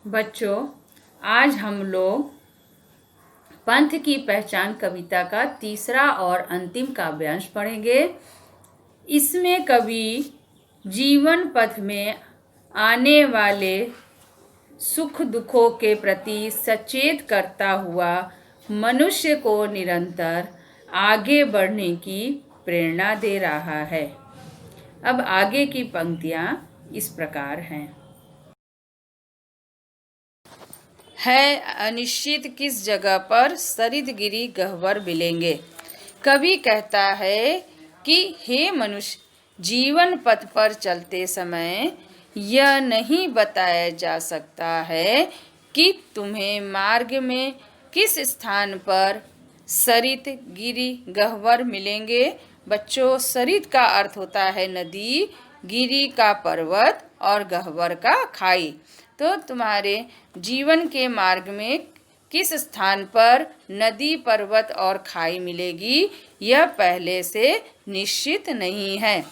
बच्चों, आज हम लोग पंथ की पहचान कविता का तीसरा और अंतिम काव्यांश पढ़ेंगे। इसमें कवि जीवन पथ में आने वाले सुख दुखों के प्रति सचेत करता हुआ मनुष्य को निरंतर आगे बढ़ने की प्रेरणा दे रहा है। अब आगे की पंक्तियां इस प्रकार हैं। है अनिश्चित किस जगह पर सरित गिरी गह्वर मिलेंगे। कवि कहता है कि हे मनुष्य, जीवन पथ पर चलते समय यह नहीं बताया जा सकता है कि तुम्हें मार्ग में किस स्थान पर सरित गिरी गह्वर मिलेंगे। बच्चों, सरित का अर्थ होता है नदी, गिरी का पर्वत और गह्वर का खाई। तो तुम्हारे जीवन के मार्ग में किस स्थान पर नदी, पर्वत और खाई मिलेगी, यह पहले से निश्चित नहीं है।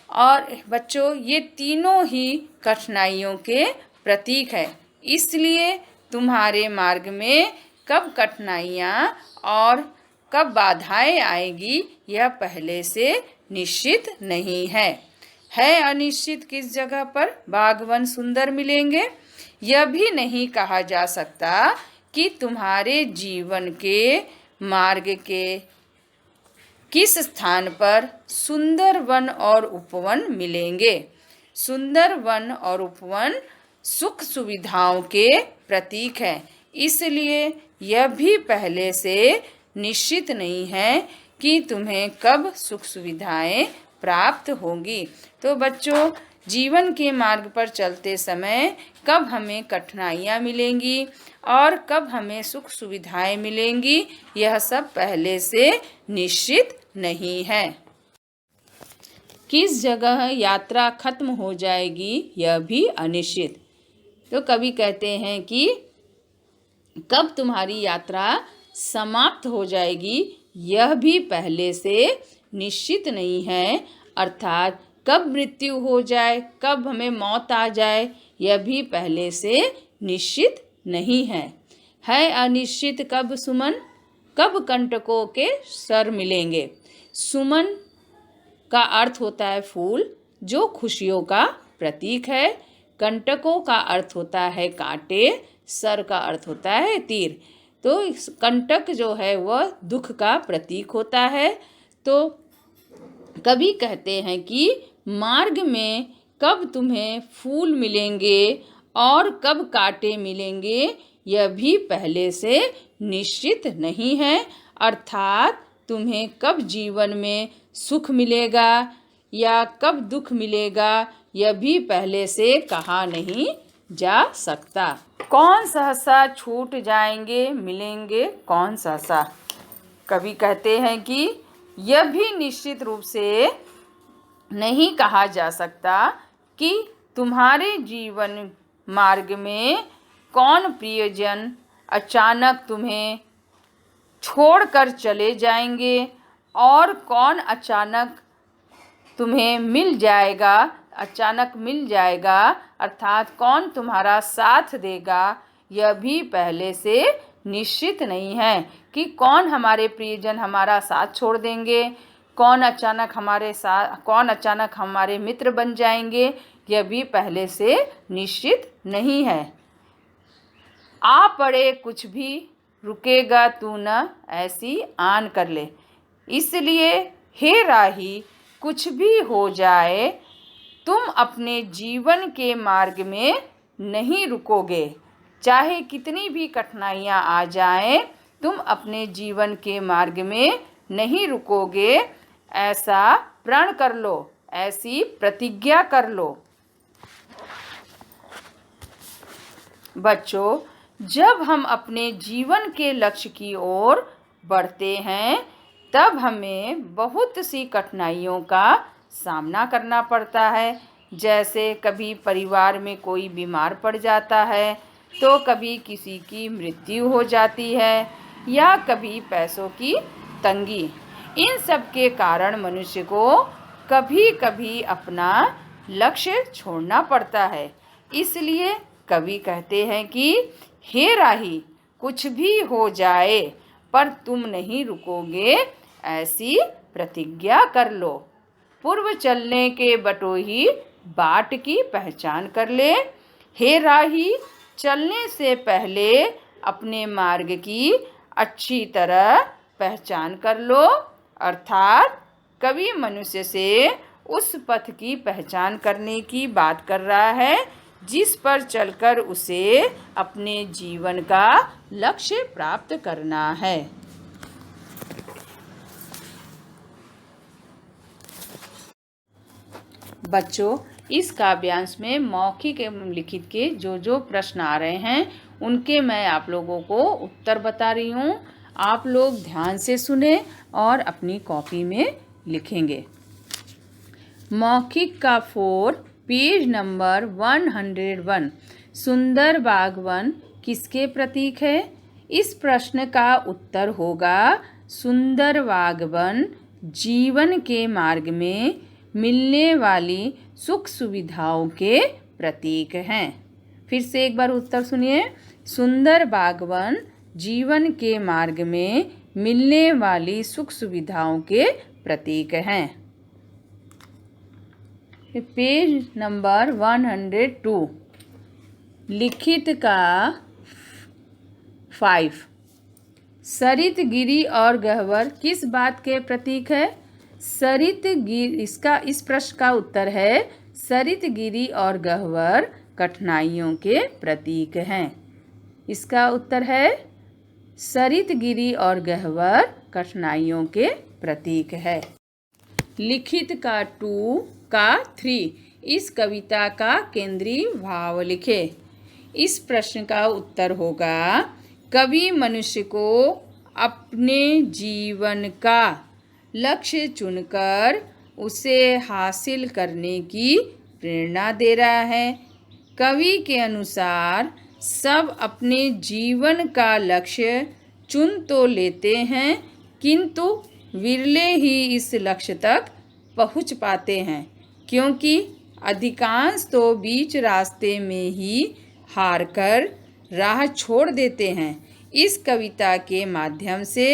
और बच्चों, ये तीनों ही कठिनाइयों के प्रतीक है। इसलिए तुम्हारे मार्ग में कब कठिनाइयाँ और कब बाधाएं आएगी, यह पहले से निश्चित नहीं है। अनिश्चित किस जगह पर बागवन सुंदर मिलेंगे। यह भी नहीं कहा जा सकता कि तुम्हारे जीवन के मार्ग के किस स्थान पर सुंदर वन और उपवन मिलेंगे। सुंदर वन और उपवन सुख सुविधाओं के प्रतीक है। इसलिए यह भी पहले से निश्चित नहीं है कि तुम्हें कब सुख सुविधाएं प्राप्त होंगी। तो बच्चों, जीवन के मार्ग पर चलते समय कब हमें कठिनाइयाँ मिलेंगी और कब हमें सुख सुविधाएं मिलेंगी, यह सब पहले से निश्चित नहीं है। किस जगह यात्रा खत्म हो जाएगी, यह भी अनिश्चित। तो कवि कहते हैं कि कब तुम्हारी यात्रा समाप्त हो जाएगी, यह भी पहले से निश्चित नहीं है। अर्थात कब मृत्यु हो जाए, कब हमें मौत आ जाए, यह भी पहले से निश्चित नहीं है। अनिश्चित कब सुमन, कब कंटकों के सर मिलेंगे। सुमन का अर्थ होता है फूल, जो खुशियों का प्रतीक है। कंटकों का अर्थ होता है कांटे, सर का अर्थ होता है तीर। तो कंटक जो है वह दुख का प्रतीक होता है। तो कवि कहते हैं कि मार्ग में कब तुम्हें फूल मिलेंगे और कब कांटे मिलेंगे, यह भी पहले से निश्चित नहीं है। अर्थात तुम्हें कब जीवन में सुख मिलेगा या कब दुख मिलेगा, यह भी पहले से कहा नहीं जा सकता। कौन सहसा छूट जाएंगे, मिलेंगे कौन सहसा। कवि कहते हैं कि यह भी निश्चित रूप से नहीं कहा जा सकता कि तुम्हारे जीवन मार्ग में कौन प्रियजन अचानक तुम्हें छोड़कर चले जाएंगे और कौन अचानक तुम्हें मिल जाएगा, अचानक मिल जाएगा। अर्थात कौन तुम्हारा साथ देगा, यह भी पहले से निश्चित नहीं है कि कौन हमारे प्रियजन हमारा साथ छोड़ देंगे, कौन अचानक हमारे मित्र बन जाएंगे, यह भी पहले से निश्चित नहीं है। आ पड़े कुछ भी, रुकेगा तू न, ऐसी आन कर ले। इसलिए हे राही, कुछ भी हो जाए, तुम अपने जीवन के मार्ग में नहीं रुकोगे। चाहे कितनी भी कठिनाइयाँ आ जाएं, तुम अपने जीवन के मार्ग में नहीं रुकोगे। ऐसा प्रण कर लो, ऐसी प्रतिज्ञा कर लो। बच्चों, जब हम अपने जीवन के लक्ष्य की ओर बढ़ते हैं, तब हमें बहुत सी कठिनाइयों का सामना करना पड़ता है। जैसे कभी परिवार में कोई बीमार पड़ जाता है, तो कभी किसी की मृत्यु हो जाती है या कभी पैसों की तंगी। इन सब के कारण मनुष्य को कभी कभी अपना लक्ष्य छोड़ना पड़ता है। इसलिए कवि कहते हैं कि हे राही, कुछ भी हो जाए पर तुम नहीं रुकोगे, ऐसी प्रतिज्ञा कर लो। पूर्व चलने के बटोही, बाट की पहचान कर ले। हे राही, चलने से पहले अपने मार्ग की अच्छी तरह पहचान कर लो। अर्थात कवि मनुष्य से उस पथ की पहचान करने की बात कर रहा है जिस पर चलकर उसे अपने जीवन का लक्ष्य प्राप्त करना है। बच्चों, इस काव्यांश में मौखिक एवं लिखित के जो प्रश्न आ रहे हैं उनके मैं आप लोगों को उत्तर बता रही हूँ। आप लोग ध्यान से सुने और अपनी कॉपी में लिखेंगे। मौखिक का 4 पेज नंबर 101। सुंदर बागवन किसके प्रतीक है? इस प्रश्न का उत्तर होगा सुंदर बागवन जीवन के मार्ग में मिलने वाली सुख सुविधाओं के प्रतीक हैं। फिर से एक बार उत्तर सुनिए। सुंदर बागवन जीवन के मार्ग में मिलने वाली सुख सुविधाओं के प्रतीक हैं। Page number 102। लिखित का 5। सरित गिरि और गह्वर किस बात के प्रतीक है? सरित गिरि, इस प्रश्न का उत्तर है सरित गिरि और गह्वर कठिनाइयों के प्रतीक हैं। इसका उत्तर है सरित गिरि और गह्वर कठिनाइयों के प्रतीक है। लिखित का 2 का 3। इस कविता का केंद्रीय भाव लिखे। इस प्रश्न का उत्तर होगा कवि मनुष्य को अपने जीवन का लक्ष्य चुनकर उसे हासिल करने की प्रेरणा दे रहा है। कवि के अनुसार सब अपने जीवन का लक्ष्य चुन तो लेते हैं, किंतु विरले ही इस लक्ष्य तक पहुंच पाते हैं, क्योंकि अधिकांश तो बीच रास्ते में ही हार कर राह छोड़ देते हैं। इस कविता के माध्यम से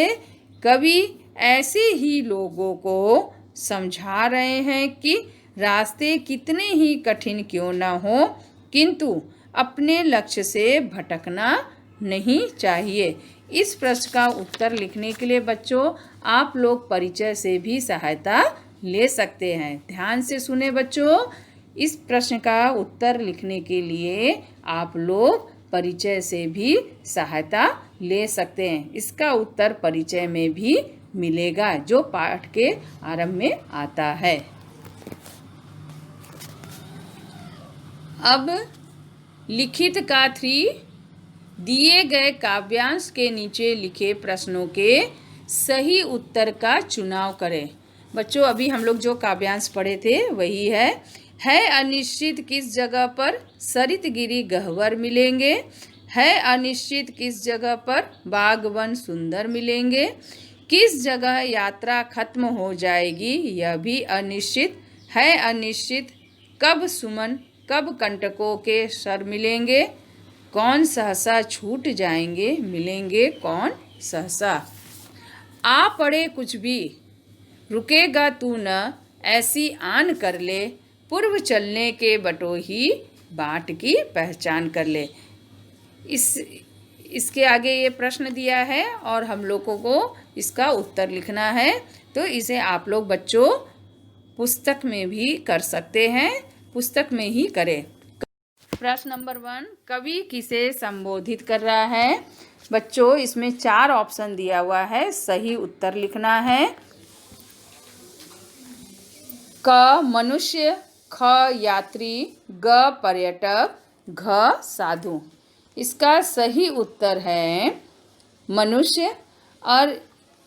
कवि ऐसे ही लोगों को समझा रहे हैं कि रास्ते कितने ही कठिन क्यों न हो, किंतु अपने लक्ष्य से भटकना नहीं चाहिए। इस प्रश्न का उत्तर लिखने के लिए बच्चों आप लोग परिचय से भी सहायता ले सकते हैं। ध्यान से सुने बच्चों, इस प्रश्न का उत्तर लिखने के लिए आप लोग परिचय से भी सहायता ले सकते हैं। इसका उत्तर परिचय में भी मिलेगा जो पाठ के आरंभ में आता है। अब लिखित का 3। दिए गए काव्यांश के नीचे लिखे प्रश्नों के सही उत्तर का चुनाव करें। बच्चों, अभी हम लोग जो काव्यांश पढ़े थे वही है अनिश्चित किस जगह पर सरित गिरि गह्वर मिलेंगे? है अनिश्चित किस जगह पर बागवन सुंदर मिलेंगे? किस जगह यात्रा खत्म हो जाएगी? यह भी अनिश्चित है। अनिश्चित कब सुमन कब कंटकों के सर मिलेंगे? कौन सहसा छूट जाएंगे, मिलेंगे कौन सहसा? आ पड़े कुछ भी रुकेगा तू न, ऐसी आन कर ले। पूर्व चलने के बटोही, बाट की पहचान कर ले। इसके आगे ये प्रश्न दिया है और हम लोगों को इसका उत्तर लिखना है। तो इसे आप लोग बच्चों पुस्तक में भी कर सकते हैं, पुस्तक में ही करें। प्रश्न नंबर 1, कवि किसे संबोधित कर रहा है? बच्चों, इसमें 4 ऑप्शन दिया हुआ है, सही उत्तर लिखना है। क मनुष्य, ख यात्री, ग पर्यटक, घ साधु। इसका सही उत्तर है मनुष्य, और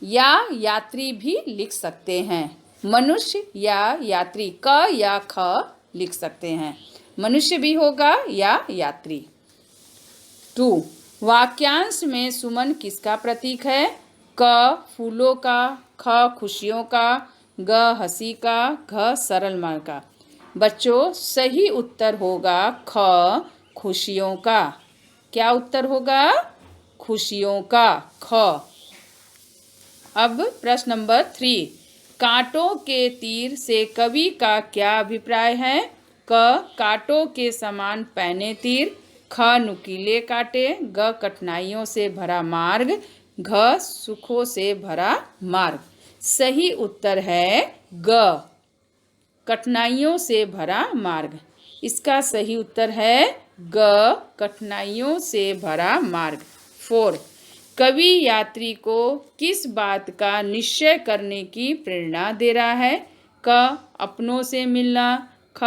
या यात्री भी लिख सकते हैं। मनुष्य या यात्री, क या ख लिख सकते हैं। मनुष्य भी होगा या यात्री। 2, वाक्यांश में सुमन किसका प्रतीक है? क फूलों का, ख खुशियों का, ग हंसी का, घ सरल मार्ग का। बच्चों, सही उत्तर होगा ख खुशियों का। क्या उत्तर होगा? खुशियों का, ख। अब प्रश्न नंबर 3, कांटों के तीर से कवि का क्या अभिप्राय है? क, कांटों के समान पैने तीर, ख, नुकीले कांटे, ग, कठिनाइयों से भरा मार्ग, घ, सुखों से भरा मार्ग। सही उत्तर है ग, कठिनाइयों से भरा मार्ग। इसका सही उत्तर है ग, कठिनाइयों से भरा मार्ग। 4, कवि यात्री को किस बात का निश्चय करने की प्रेरणा दे रहा है? क, अपनों से मिलना, ख,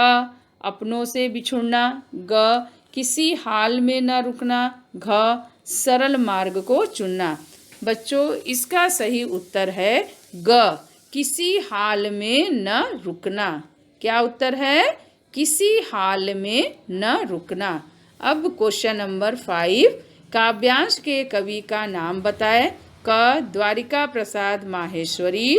अपनों से बिछुड़ना, ग, किसी हाल में न रुकना, घ, सरल मार्ग को चुनना। बच्चों, इसका सही उत्तर है ग, किसी हाल में न रुकना। क्या उत्तर है? किसी हाल में न रुकना। अब क्वेश्चन नंबर 5, काव्यांश के कवि का नाम बताएं। क, द्वारिका प्रसाद माहेश्वरी,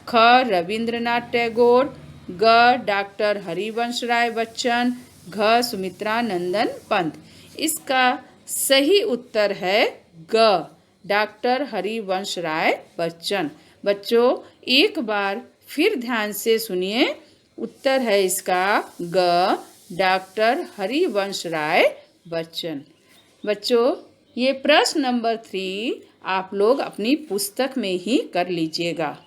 ख, रविंद्रनाथ टैगोर, ग, डॉक्टर हरिवंश राय बच्चन, घ, सुमित्रा नंदन पंत। इसका सही उत्तर है ग, डॉक्टर हरिवंश राय बच्चन। बच्चों, एक बार फिर ध्यान से सुनिए, उत्तर है इसका ग, डॉक्टर हरिवंश राय बच्चन। बच्चों, ये प्रश्न नंबर 3 आप लोग अपनी पुस्तक में ही कर लीजिएगा।